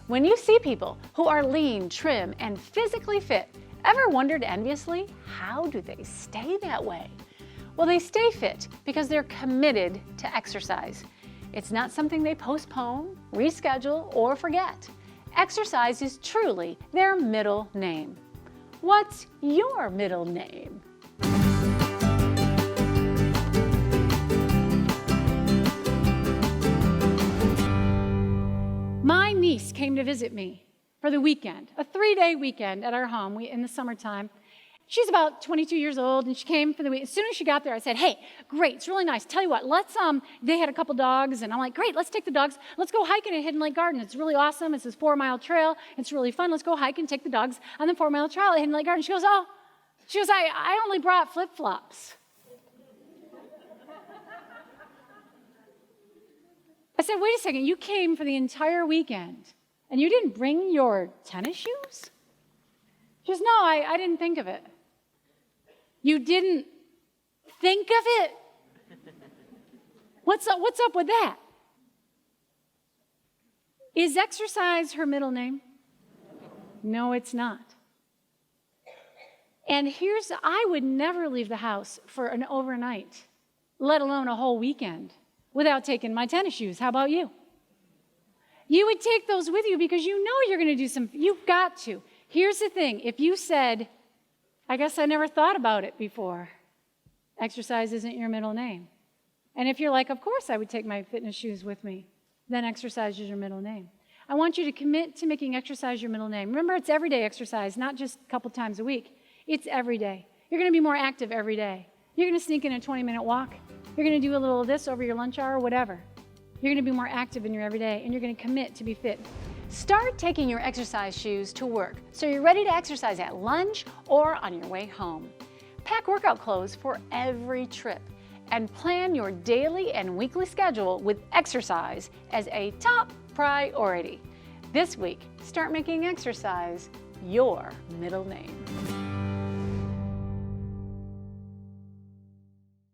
When you see people who are lean, trim, and physically fit, ever wondered enviously, how do they stay that way? Well, they stay fit because they're committed to exercise. It's not something they postpone, reschedule, or forget. Exercise is truly their middle name. What's your middle name? My niece came to visit me for the weekend, a 3-day weekend at our home in the summertime. She's about 22 years old, and she came for the week. As soon as she got there, I said, hey, great, it's really nice. Tell you what, they had a couple dogs, and I'm like, great, let's take the dogs. Let's go hiking at Hidden Lake Garden. It's really awesome. It's this 4-mile trail. It's really fun. Let's go hike and take the dogs on the 4-mile trail at Hidden Lake Garden. She goes, I only brought flip-flops. I said, wait a second, you came for the entire weekend, and you didn't bring your tennis shoes? She goes, no, I didn't think of it. You didn't think of it? What's up with that? Is exercise her middle name? No, it's not. And I would never leave the house for an overnight, let alone a whole weekend, without taking my tennis shoes. How about you? You would take those with you because you know you're going to do you've got to. Here's the thing, if you said, I guess I never thought about it before, exercise isn't your middle name. And if you're like, of course I would take my fitness shoes with me, then exercise is your middle name. I want you to commit to making exercise your middle name. Remember, it's everyday exercise, not just a couple times a week. It's every day. You're going to be more active every day. You're going to sneak in a 20-minute walk. You're going to do a little of this over your lunch hour, whatever. You're going to be more active in your everyday, and you're going to commit to be fit. Start taking your exercise shoes to work so you're ready to exercise at lunch or on your way home. Pack workout clothes for every trip and plan your daily and weekly schedule with exercise as a top priority. This week, start making exercise your middle name.